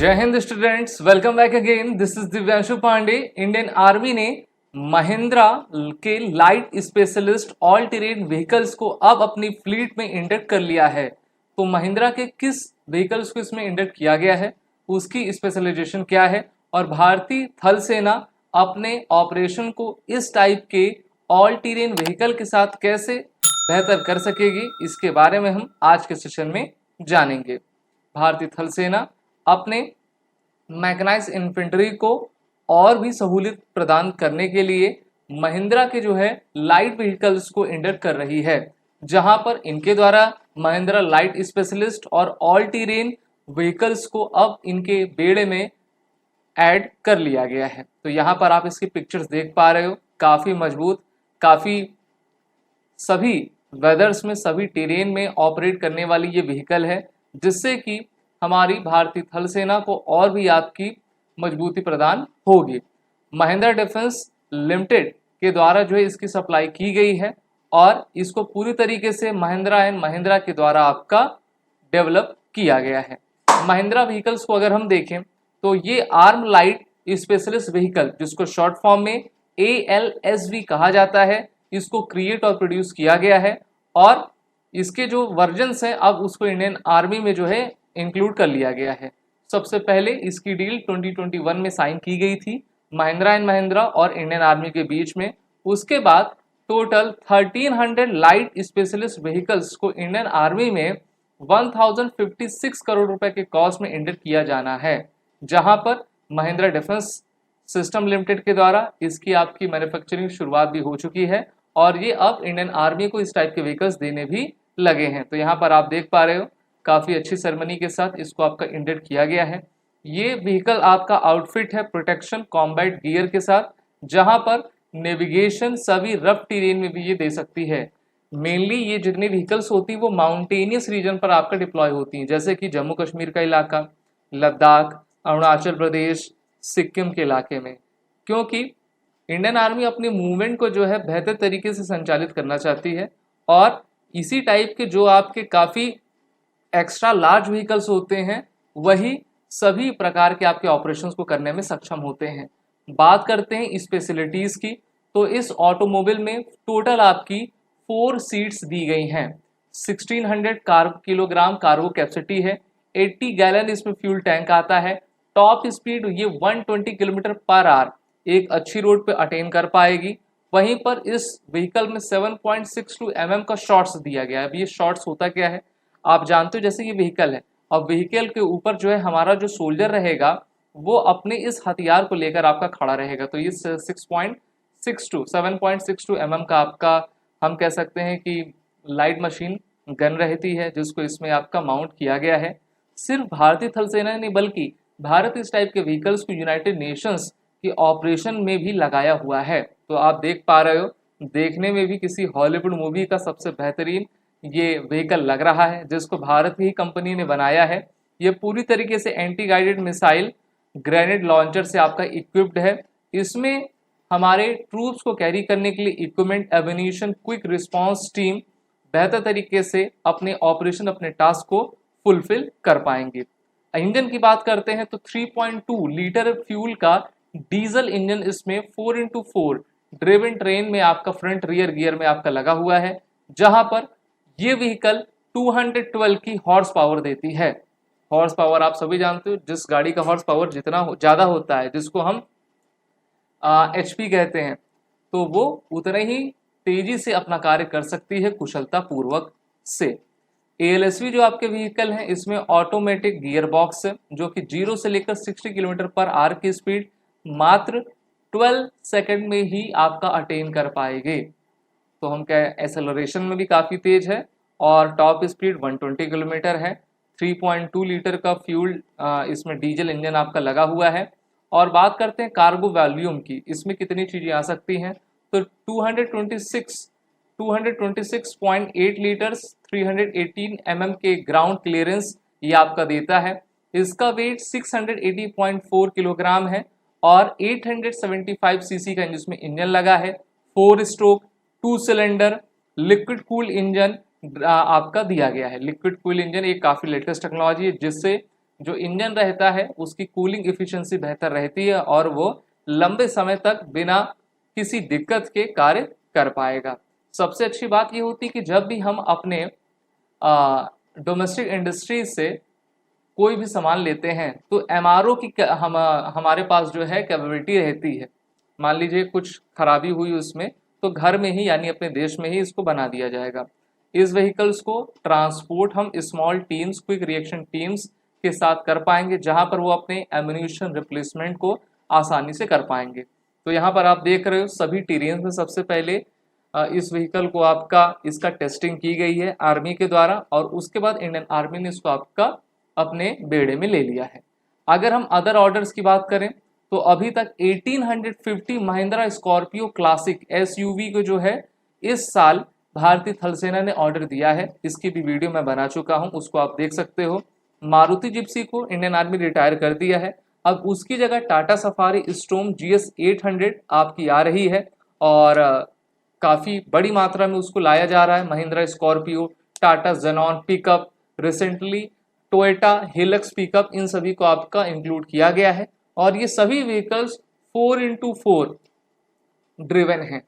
जय हिंद students, welcome back again. This is Divyanshu Pandey. Indian Army ने महिंद्रा के light specialist all terrain vehicles को अब अपनी फ्लीट में इंडक्ट कर लिया है। तो महिंद्रा के किस व्हीकल्स को इसमें इंडक्ट किया गया है, उसकी स्पेशलाइजेशन क्या है और भारतीय थल सेना अपने ऑपरेशन को इस टाइप के ऑल टेरेन व्हीकल के साथ कैसे बेहतर कर सकेगी, इसके बारे में हम आज के सेशन में जानेंगे। भारतीय थल सेना अपने मैकेनाइज इन्फेंट्री को और भी सहूलियत प्रदान करने के लिए महिंद्रा के जो है लाइट व्हीकल्स को इंडक्ट कर रही है, जहां पर इनके द्वारा महिंद्रा लाइट स्पेशलिस्ट और ऑल टेरेन व्हीकल्स को अब इनके बेड़े में ऐड कर लिया गया है। तो यहाँ पर आप इसकी पिक्चर्स देख पा रहे हो, काफ़ी मजबूत, काफ़ी सभी वेदर्स में, सभी टेरेन में ऑपरेट करने वाली ये व्हीकल है, जिससे कि हमारी भारतीय थल सेना को और भी आपकी मजबूती प्रदान होगी। महिंद्रा डिफेंस लिमिटेड के द्वारा जो है इसकी सप्लाई की गई है और इसको पूरी तरीके से महिंद्रा एंड महिंद्रा के द्वारा आपका डेवलप किया गया है। महिंद्रा व्हीकल्स को अगर हम देखें तो ये आर्म लाइट स्पेशलिस्ट व्हीकल, जिसको शॉर्ट फॉर्म में ALSV कहा जाता है, इसको क्रिएट और प्रोड्यूस किया गया है और इसके जो वर्जन्स हैं अब उसको इंडियन आर्मी में जो है इंक्लूड कर लिया गया है। सबसे पहले इसकी डील 2021 में साइन की गई थी महिंद्रा एंड महिंद्रा और इंडियन आर्मी के बीच में। उसके बाद टोटल 1300 लाइट स्पेशलिस्ट व्हीकल्स को इंडियन आर्मी में 1056 करोड़ रुपए के कॉस्ट में इंडक्ट किया जाना है, जहां पर महिंद्रा डिफेंस सिस्टम लिमिटेड के द्वारा इसकी आपकी मैन्युफैक्चरिंग शुरुआत भी हो चुकी है और ये अब इंडियन आर्मी को इस टाइप के व्हीकल्स देने भी लगे हैं। तो यहाँ पर आप देख पा रहे हो, काफ़ी अच्छी सेरेमनी के साथ इसको आपका इंडक्ट किया गया है। ये व्हीकल आपका आउटफिट है प्रोटेक्शन कॉम्बैट गियर के साथ, जहां पर नेविगेशन सभी रफ टेरेन में भी ये दे सकती है। मेनली ये जितनी व्हीकल्स होती हैं वो माउंटेनियस रीजन पर आपका डिप्लॉय होती हैं, जैसे कि जम्मू कश्मीर का इलाका, लद्दाख, अरुणाचल प्रदेश, सिक्किम के इलाके में, क्योंकि इंडियन आर्मी अपनी मूवमेंट को जो है बेहतर तरीके से संचालित करना चाहती है और इसी टाइप के जो आपके काफ़ी एक्स्ट्रा लार्ज व्हीकल्स होते हैं वही सभी प्रकार के आपके ऑपरेशंस को करने में सक्षम होते हैं। बात करते हैं स्पेशलिटीज़ की, तो इस ऑटोमोबाइल में टोटल आपकी 4 सीट्स दी गई हैं। 1600 किलोग्राम कार्गो कैपेसिटी है, 80 गैलन इसमें फ्यूल टैंक आता है। टॉप स्पीड ये 120 किलोमीटर पर आवर एक अच्छी रोड पे अटेन कर पाएगी। वहीं पर इस व्हीकल में 7.62 mm का शॉर्ट्स दिया गया है। अब ये शॉर्ट्स होता क्या है आप जानते हो, जैसे ये व्हीकल है और व्हीकल के ऊपर जो है हमारा जो सोल्जर रहेगा वो अपने इस हथियार को लेकर आपका खड़ा रहेगा। तो ये 7.62 mm का आपका हम कह सकते हैं कि लाइट मशीन गन रहती है, जिसको इसमें आपका माउंट किया गया है। सिर्फ भारतीय थल सेना नहीं बल्कि भारत इस टाइप के व्हीकल्स को यूनाइटेड नेशंस के ऑपरेशन में भी लगाया हुआ है। तो आप देख पा रहे हो, देखने में भी किसी हॉलीवुड मूवी का सबसे बेहतरीन ये व्हीकल लग रहा है, जिसको भारत की कंपनी ने बनाया है। ये पूरी तरीके से anti guided missile grenade launcher से आपका इक्विप्ड है। इसमें हमारे ट्रूप्स को कैरी करने के लिए equipment, ammunition, quick response team बेहतर तरीके से अपने ऑपरेशन, अपने टास्क को फुलफिल कर पाएंगे। इंजन की बात करते हैं तो 3.2 लीटर फ्यूल का डीजल इंजन इसमें 4x4 ड्रिवन ट्रेन में आपका फ्रंट रियर गियर में आपका लगा हुआ है, जहां पर ये व्हीकल 212 की हॉर्स पावर देती है। हॉर्स पावर आप सभी जानते हो, जिस गाड़ी का हॉर्स पावर जितना ज़्यादा होता है, जिसको हम HP कहते हैं, तो वो उतने ही तेजी से अपना कार्य कर सकती है कुशलता पूर्वक से। ALSV जो आपके व्हीकल हैं इसमें ऑटोमेटिक गियर बॉक्स है, जो कि 0 से लेकर 60 किलोमीटर पर आवर की स्पीड मात्र 12 सेकंड में ही आपका अटेन कर पाएंगे। तो हम क्या, एक्सेलरेशन में भी काफ़ी तेज है और टॉप स्पीड 120 किलोमीटर है। 3.2 लीटर का फ्यूल इसमें डीजल इंजन आपका लगा हुआ है। और बात करते हैं कार्गो वॉल्यूम की, इसमें कितनी चीज़ें आ सकती हैं, तो 226.8 लीटर्स 318 mm के ग्राउंड क्लियरेंस ये आपका देता है। इसका वेट 680.4 किलोग्राम है और 875 सीसी का इसमें इंजन लगा है। 4 stroke 2 cylinder liquid cool engine आपका दिया गया है। लिक्विड कूल इंजन एक काफ़ी लेटेस्ट टेक्नोलॉजी है, जिससे जो इंजन रहता है उसकी कूलिंग एफिशिएंसी बेहतर रहती है और वो लंबे समय तक बिना किसी दिक्कत के कार्य कर पाएगा। सबसे अच्छी बात ये होती है कि जब भी हम अपने डोमेस्टिक इंडस्ट्री से कोई भी सामान लेते हैं तो एमआरओ की हमारे पास जो है कैपेबिलिटी रहती है। मान लीजिए कुछ खराबी हुई उसमें तो घर में ही यानी अपने देश में ही इसको बना दिया जाएगा। इस व्हीकल्स को ट्रांसपोर्ट हम small teams, quick reaction teams के साथ कर पाएंगे, जहां पर वो अपने एम्यूनिशन रिप्लेसमेंट को आसानी से कर पाएंगे। तो यहाँ पर आप देख रहे हो सभी टेरेन्स में सबसे पहले इस व्हीकल को इसका टेस्टिंग की गई है आर्मी के द्वारा और उसके बाद इंडियन आर्मी ने इसको अपने बेड़े में ले लिया है। अगर हम अदर ऑर्डर्स की बात करें तो अभी तक 1850 महिंद्रा स्कॉर्पियो क्लासिक एसयूवी को जो है इस साल भारतीय थल सेना ने ऑर्डर दिया है। इसकी भी वीडियो मैं बना चुका हूं, उसको आप देख सकते हो। मारुति जिप्सी को इंडियन आर्मी रिटायर कर दिया है, अब उसकी जगह टाटा सफारी स्टॉर्म GS 800 आपकी आ रही है और काफ़ी बड़ी मात्रा में उसको लाया जा रहा है। Mahindra Scorpio, Tata Xenon pickup, recently Toyota Hilux pickup, इन सभी को आपका इंक्लूड किया गया है और ये सभी व्हीकल्स 4x4 ड्रिवन हैं।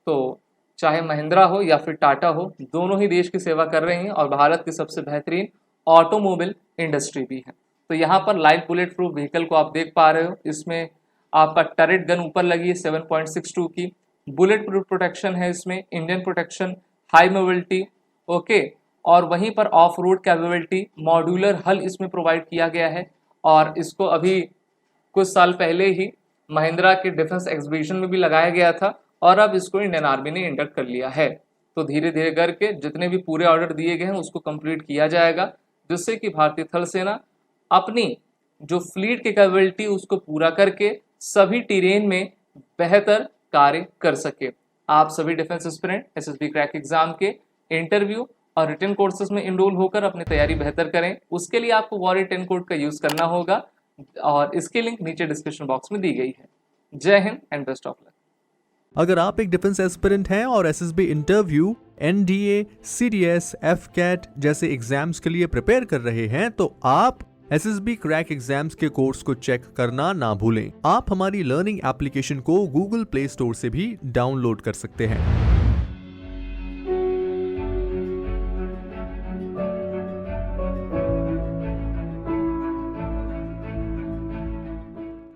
तो चाहे महिंद्रा हो या फिर टाटा हो, दोनों ही देश की सेवा कर रहे हैं और भारत की सबसे बेहतरीन ऑटोमोबाइल इंडस्ट्री भी है। तो यहाँ पर लाइट बुलेट प्रूफ व्हीकल को आप देख पा रहे हो। इसमें आपका टरेट गन ऊपर लगी है 7.62 की, बुलेट प्रूफ प्रोटेक्शन है इसमें, engine protection, high mobility, okay, और वहीं पर ऑफ रोड कैपेबिलिटी, मॉड्यूलर हल इसमें प्रोवाइड किया गया है। और इसको अभी कुछ साल पहले ही महिंद्रा के डिफेंस एग्जीबिशन में भी लगाया गया था और अब इसको इंडियन आर्मी ने इंडक्ट कर लिया है। तो धीरे धीरे करके जितने भी पूरे ऑर्डर दिए गए हैं उसको कंप्लीट किया जाएगा, जिससे कि भारतीय थल सेना अपनी जो फ्लीट की कैपेबिलिटी उसको पूरा करके सभी टेरेन में बेहतर कार्य कर सके। आप सभी defence aspirant SSB crack exam के इंटरव्यू और रिटन कोर्सेज में इनरोल होकर अपनी तैयारी बेहतर करें। उसके लिए आपको वॉरियर 10 कोड का यूज करना होगा और इसकी लिंक नीचे डिस्क्रिप्शन बॉक्स में दी गई है। जय Hind and best of luck. अगर आप एक डिफेंस एस्पिरेंट हैं और SSB interview, NDA, CDS, FCAT जैसे एग्जाम्स के लिए प्रिपेयर कर रहे हैं तो आप SSB क्रैक एग्जाम्स के कोर्स को चेक करना ना भूलें। आप हमारी लर्निंग एप्लीकेशन को Google प्ले स्टोर से भी डाउनलोड कर सकते हैं।